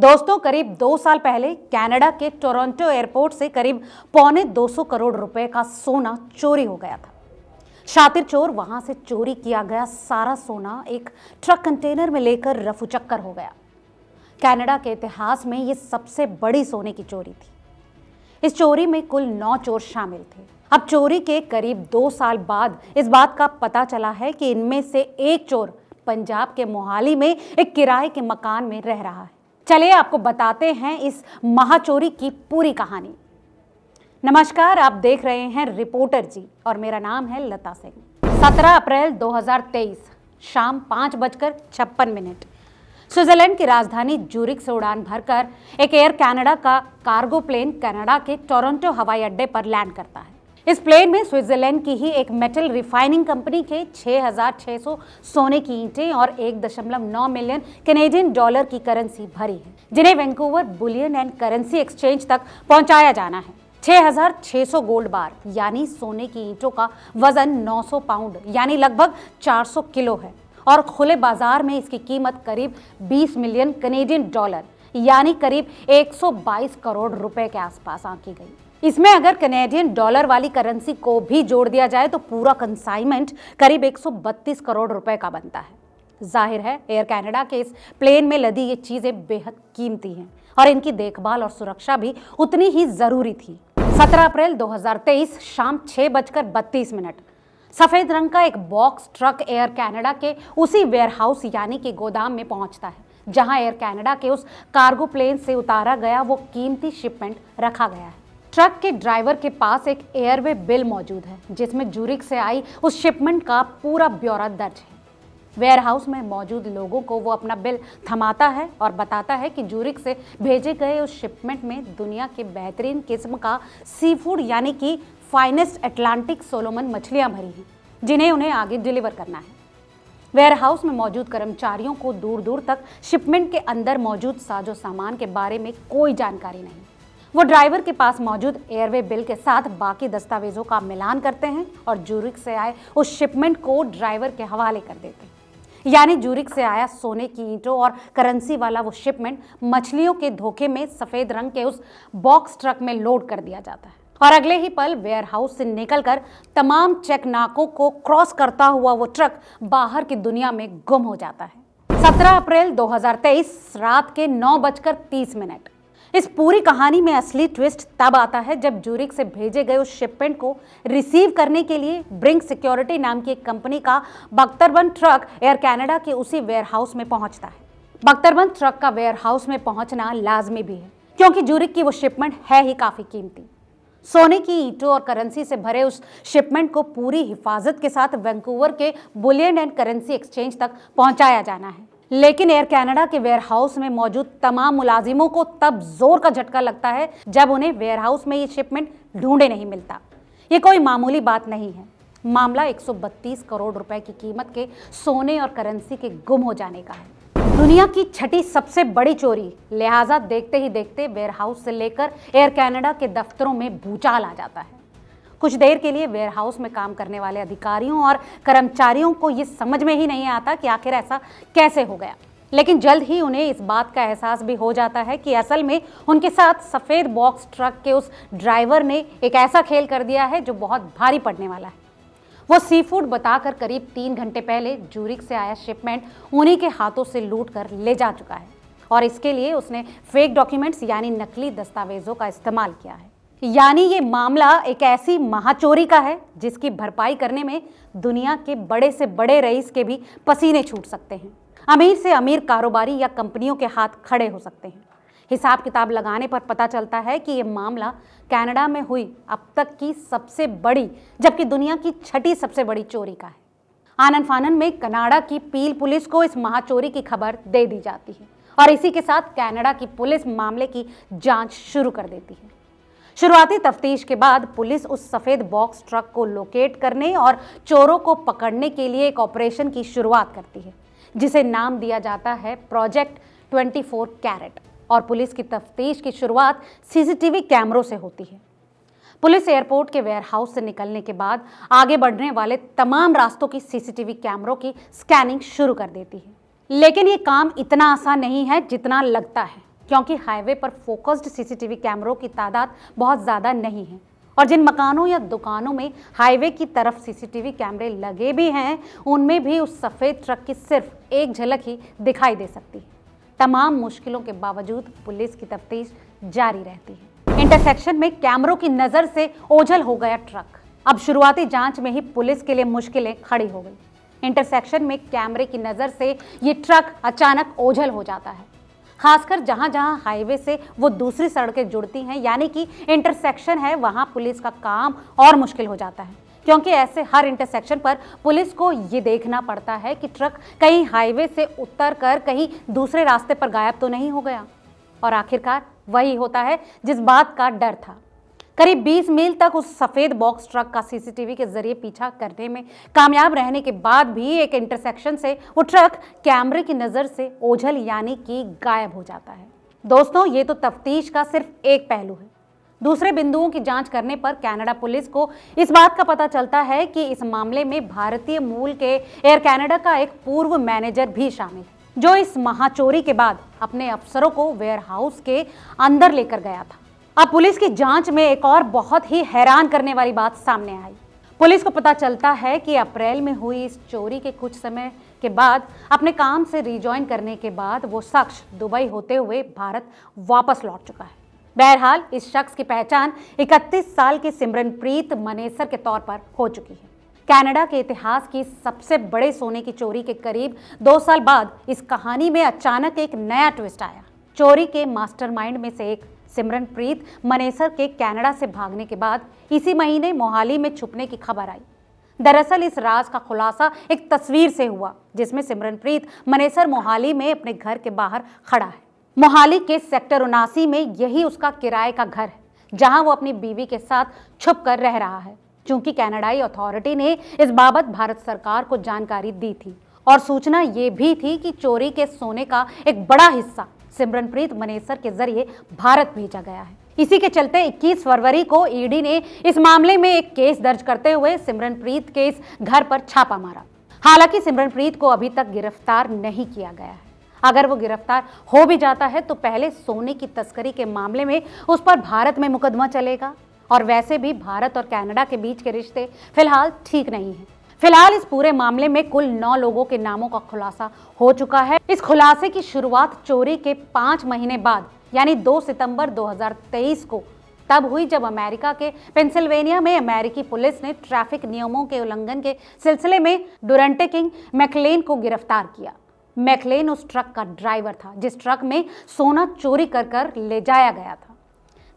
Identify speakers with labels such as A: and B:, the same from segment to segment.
A: दोस्तों, करीब 2 साल पहले कनाडा के टोरंटो एयरपोर्ट से करीब पौने 200 करोड़ रुपए का सोना चोरी हो गया था। शातिर चोर वहां से चोरी किया गया सारा सोना एक ट्रक कंटेनर में लेकर रफूचक्कर हो गया। कनाडा के इतिहास में यह सबसे बड़ी सोने की चोरी थी। इस चोरी में कुल 9 चोर शामिल थे। अब चोरी के करीब 2 साल बाद इस बात का पता चला है कि इनमें से एक चोर पंजाब के मोहाली में एक किराए के मकान में रह रहा है। चलिए आपको बताते हैं इस महाचोरी की पूरी कहानी। नमस्कार, आप देख रहे हैं रिपोर्टर जी और मेरा नाम है लता सिंह। 17 अप्रैल 2023 शाम 5:56 स्विट्जरलैंड की राजधानी ज्यूरिख से उड़ान भरकर एक एयर कनाडा का कार्गो प्लेन कनाडा के टोरंटो हवाई अड्डे पर लैंड करता है। इस प्लेन में स्विट्जरलैंड की ही एक मेटल रिफाइनिंग कंपनी के 6,600 सोने की ईंटें और 1.9 मिलियन कैनेडियन डॉलर की करेंसी भरी है, जिन्हें Vancouver Boolean and currency exchange तक पहुंचाया जाना है। 6,600 गोल्ड बार यानी सोने की ईंटों का वजन 900 पाउंड यानी लगभग 400 किलो है और खुले बाजार में इसकी कीमत करीब 20 मिलियन कैनेडियन डॉलर यानी करीब 122 करोड़ रुपए के आसपास आंकी गई। इसमें अगर कैनेडियन डॉलर वाली करेंसी को भी जोड़ दिया जाए तो पूरा कंसाइनमेंट करीब 132 करोड़ रुपए का बनता है। जाहिर है एयर कनाडा के इस प्लेन में लदी ये चीजें बेहद कीमती हैं और इनकी देखभाल और सुरक्षा भी उतनी ही जरूरी थी। 17 अप्रैल 2023 शाम 6:32 सफेद रंग का एक बॉक्स ट्रक एयर कनाडा के उसी वेयरहाउस यानी कि गोदाम में पहुंचता है जहां एयर कनाडा के उस कार्गो प्लेन से उतारा गया वो कीमती शिपमेंट रखा गया है। ट्रक के ड्राइवर के पास एक एयरवे बिल मौजूद है जिसमें ज्यूरिख से आई उस शिपमेंट का पूरा ब्यौरा दर्ज है। वेयरहाउस में मौजूद लोगों को वो अपना बिल थमाता है और बताता है कि ज्यूरिख से भेजे गए उस शिपमेंट में दुनिया के बेहतरीन किस्म का सी फूड यानी कि फाइनेस्ट अटलांटिक सोलोमन मछलियां भरी हैं, जिन्हें उन्हें आगे डिलीवर करना है। वेयरहाउस में मौजूद कर्मचारियों को दूर दूर तक शिपमेंट के अंदर मौजूद साजो सामान के बारे में कोई जानकारी नहीं। वो ड्राइवर के पास मौजूद एयरवे बिल के साथ बाकी दस्तावेजों का मिलान करते हैं और ज्यूरिख से आए उस शिपमेंट को ड्राइवर के हवाले कर देते हैं। यानी ज्यूरिख से आया सोने की ईंटों और करेंसी वाला वो शिपमेंट मछलियों के धोखे में सफेद रंग के उस बॉक्स ट्रक में लोड कर दिया जाता है और अगले ही पल वेयरहाउस से निकलकर तमाम चेक नाकों को क्रॉस करता हुआ वो ट्रक बाहर की दुनिया में गुम हो जाता है। 17 अप्रैल 2023 रात के 9:30 इस पूरी कहानी में असली ट्विस्ट तब आता है जब ज्यूरिख से भेजे गए उस शिपमेंट को रिसीव करने के लिए ब्रिंक सिक्योरिटी नाम की एक कंपनी का बख्तरबंद ट्रक एयर कनाडा के उसी वेयरहाउस में पहुंचता है। बख्तरबंद ट्रक का वेयरहाउस में पहुंचना लाजमी भी है क्योंकि ज्यूरिख की वो शिपमेंट है ही काफी कीमती। सोने की ईंटों और करेंसी से भरे उस शिपमेंट को पूरी हिफाजत के साथ वैंकूवर के बुलियन एंड करेंसी एक्सचेंज तक पहुंचाया जाना है। लेकिन एयर कनाडा के वेयरहाउस में मौजूद तमाम मुलाजिमों को तब जोर का झटका लगता है जब उन्हें वेयरहाउस में ये शिपमेंट ढूंढे नहीं मिलता। ये कोई मामूली बात नहीं है। मामला 132 करोड़ रुपए की कीमत के सोने और करेंसी के गुम हो जाने का है। दुनिया की छठी सबसे बड़ी चोरी, लिहाजा देखते ही देखते वेयरहाउस से लेकर एयर कनाडा के दफ्तरों में भूचाल आ जाता है। कुछ देर के लिए वेयरहाउस में काम करने वाले अधिकारियों और कर्मचारियों को ये समझ में ही नहीं आता कि आखिर ऐसा कैसे हो गया, लेकिन जल्द ही उन्हें इस बात का एहसास भी हो जाता है कि असल में उनके साथ सफ़ेद बॉक्स ट्रक के उस ड्राइवर ने एक ऐसा खेल कर दिया है जो बहुत भारी पड़ने वाला है। वो सी फूड बताकर करीब 3 घंटे पहले ज्यूरिख से आया शिपमेंट उन्हीं के हाथों से लूट कर ले जा चुका है और इसके लिए उसने फेक डॉक्यूमेंट्स यानी नकली दस्तावेजों का इस्तेमाल किया है। यानी ये मामला एक ऐसी महाचोरी का है जिसकी भरपाई करने में दुनिया के बड़े से बड़े रईस के भी पसीने छूट सकते हैं। अमीर से अमीर कारोबारी या कंपनियों के हाथ खड़े हो सकते हैं। हिसाब किताब लगाने पर पता चलता है कि ये मामला कनाडा में हुई अब तक की सबसे बड़ी जबकि दुनिया की छठी सबसे बड़ी चोरी का है। आनन फानन में कनाडा की पील पुलिस को इस महाचोरी की खबर दे दी जाती है और इसी के साथ कनाडा की पुलिस मामले की जांच शुरू कर देती है। शुरुआती तफ्तीश के बाद पुलिस उस सफेद बॉक्स ट्रक को लोकेट करने और चोरों को पकड़ने के लिए एक ऑपरेशन की शुरुआत करती है जिसे नाम दिया जाता है प्रोजेक्ट 24 कैरेट और पुलिस की तफ्तीश की शुरुआत सीसीटीवी कैमरों से होती है। पुलिस एयरपोर्ट के वेयरहाउस से निकलने के बाद आगे बढ़ने वाले तमाम रास्तों की सीसीटीवी कैमरों की स्कैनिंग शुरू कर देती है। लेकिन ये काम इतना आसान नहीं है जितना लगता है, क्योंकि हाईवे पर फोकस्ड सीसीटीवी कैमरों की तादाद बहुत ज़्यादा नहीं है और जिन मकानों या दुकानों में हाईवे की तरफ सीसीटीवी कैमरे लगे भी हैं, उनमें भी उस सफ़ेद ट्रक की सिर्फ एक झलक ही दिखाई दे सकती है। तमाम मुश्किलों के बावजूद पुलिस की तफ्तीश जारी रहती है। इंटरसेक्शन में कैमरों की नज़र से ओझल हो गया ट्रक। अब शुरुआती जांच में ही पुलिस के लिए मुश्किलें खड़ी हो गई। इंटरसेक्शन में कैमरे की नज़र से ये ट्रक अचानक ओझल हो जाता है, खासकर जहां जहां हाईवे से वो दूसरी सड़कें जुड़ती हैं, यानी कि इंटरसेक्शन है, वहां पुलिस का काम और मुश्किल हो जाता है, क्योंकि ऐसे हर इंटरसेक्शन पर पुलिस को ये देखना पड़ता है कि ट्रक कहीं हाईवे से उतर कर कहीं दूसरे रास्ते पर गायब तो नहीं हो गया। और आखिरकार वही होता है जिस बात का डर था। करीब 20 मील तक उस सफेद बॉक्स ट्रक का सीसीटीवी के जरिए पीछा करने में कामयाब रहने के बाद भी एक इंटरसेक्शन से वो ट्रक कैमरे की नजर से ओझल यानी कि गायब हो जाता है। दोस्तों, ये तो तफ्तीश का सिर्फ एक पहलू है। दूसरे बिंदुओं की जांच करने पर कनाडा पुलिस को इस बात का पता चलता है कि इस मामले में भारतीय मूल के एयर कनाडा का एक पूर्व मैनेजर भी शामिल है, जो इस महाचोरी के बाद अपने अफसरों को वेयरहाउस के अंदर लेकर गया था। अब पुलिस की जांच में एक और बहुत ही हैरान करने वाली बात सामने आई। पुलिस को पता चलता है कि अप्रैल में हुई इस चोरी के कुछ समय के बाद अपने काम से रिजॉइन करने के बाद वो शख्स दुबई होते हुए भारत वापस लौट चुका है। बहरहाल इस शख्स की पहचान 31 साल की सिमरनप्रीत मनेसर के तौर पर हो चुकी है। कनाडा के इतिहास की सबसे बड़े सोने की चोरी के करीब 2 साल बाद इस कहानी में अचानक एक नया ट्विस्ट आया। चोरी के मास्टरमाइंड में से एक सिमरनप्रीत मनेसर के कनाडा से भागने के बाद इसी महीने मोहाली में छुपने की खबर आई। दरअसल इस राज का खुलासा एक तस्वीर से हुआ, जिसमें सिमरनप्रीत मनेसर मोहाली में अपने घर के बाहर खड़ा है। मोहाली के सेक्टर 79 में यही उसका किराए का घर है, जहां वो अपनी बीवी के साथ छुप कर रह रहा है। चूंकि कनाडाई अथॉरिटी ने इस बाबत भारत सरकार को जानकारी दी थी और सूचना ये भी थी कि चोरी के सोने का एक बड़ा हिस्सा सिमरनप्रीत मनेसर के जरिए भारत भेजा गया है। इसी के चलते 21 फरवरी को ईडी ने इस मामले में एक केस दर्ज करते हुए सिमरनप्रीत के इस घर पर छापा मारा। हालांकि सिमरनप्रीत को अभी तक गिरफ्तार नहीं किया गया है। अगर वो गिरफ्तार हो भी जाता है तो पहले सोने की तस्करी के मामले में उस पर भारत में मुकदमा चलेगा, और वैसे भी भारत और कनाडा के बीच के रिश्ते फिलहाल ठीक नहीं हैं। फिलहाल इस पूरे मामले में कुल 9 लोगों के नामों का खुलासा हो चुका है। इस खुलासे की शुरुआत चोरी के 5 महीने बाद यानी 2 सितंबर 2023 को तब हुई, जब अमेरिका के पेंसिल्वेनिया में अमेरिकी पुलिस ने ट्रैफिक नियमों के उल्लंघन के सिलसिले में डुरंटे किंग मैकलेन को गिरफ्तार किया। मैकलेन उस ट्रक का ड्राइवर था जिस ट्रक में सोना चोरी कर ले जाया गया था।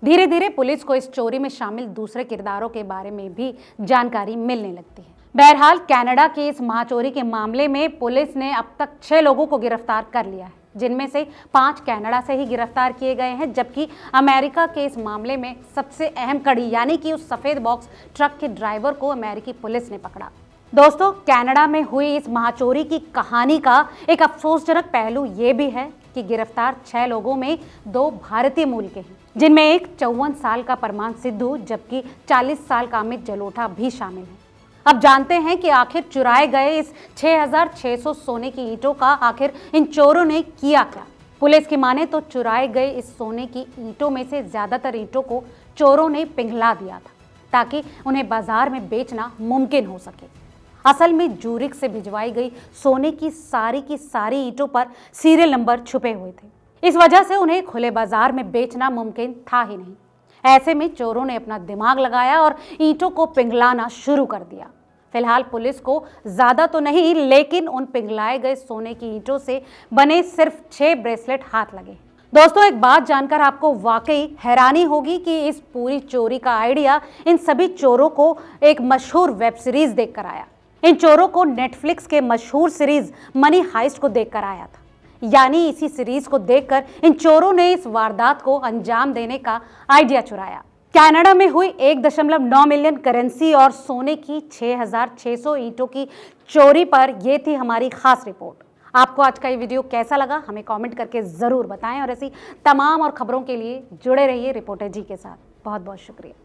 A: धीरे धीरे पुलिस को इस चोरी में शामिल दूसरे किरदारों के बारे में भी जानकारी मिलने लगती है। बहरहाल कनाडा की इस महाचोरी के मामले में पुलिस ने अब तक 6 लोगों को गिरफ्तार कर लिया है, जिनमें से 5 कनाडा से ही गिरफ्तार किए गए हैं, जबकि अमेरिका के इस मामले में सबसे अहम कड़ी यानी कि उस सफेद बॉक्स ट्रक के ड्राइवर को अमेरिकी पुलिस ने पकड़ा। दोस्तों, कनाडा में हुई इस महाचोरी की कहानी का एक अफसोसजनक पहलू ये भी है कि गिरफ्तार 6 लोगों में 2 भारतीय मूल के हैं, जिनमें एक 54 साल का परमान सिद्धू जबकि 40 साल का अमित जलोटा भी शामिल है। अब जानते हैं कि आखिर चुराए गए इस 6600 सोने की ईंटों का आखिर इन चोरों ने किया क्या। पुलिस की माने तो चुराए गए इस सोने की ईंटों में से ज्यादातर ईंटों को चोरों ने पिघला दिया था, ताकि उन्हें बाजार में बेचना मुमकिन हो सके। असल में जूरिक से भिजवाई गई सोने की सारी ईंटों पर सीरियल नंबर छुपे हुए थे। इस वजह से उन्हें खुले बाजार में बेचना मुमकिन था ही नहीं। ऐसे में चोरों ने अपना दिमाग लगाया और ईंटों को पिघलाना शुरू कर दिया। फिलहाल पुलिस को ज्यादा तो नहीं, लेकिन उन पिघलाए गए सोने की ईंटों से बने सिर्फ 6 ब्रेसलेट हाथ लगे। दोस्तों, एक बात जानकर आपको वाकई हैरानी होगी कि इस पूरी चोरी का आइडिया इन सभी चोरों को एक मशहूर वेब सीरीज देखकर आया। इन चोरों को नेटफ्लिक्स के मशहूर सीरीज मनी हाइस्ट को देखकर आया था। यानी इसी सीरीज को देखकर इन चोरों ने इस वारदात को अंजाम देने का आइडिया चुराया। कनाडा में हुई 1.9 मिलियन करेंसी और सोने की 6600 ईंटों की चोरी पर यह थी हमारी खास रिपोर्ट। आपको आज का ये वीडियो कैसा लगा हमें कमेंट करके ज़रूर बताएं, और ऐसी तमाम और खबरों के लिए जुड़े रहिए रिपोर्टर जी के साथ। बहुत बहुत शुक्रिया।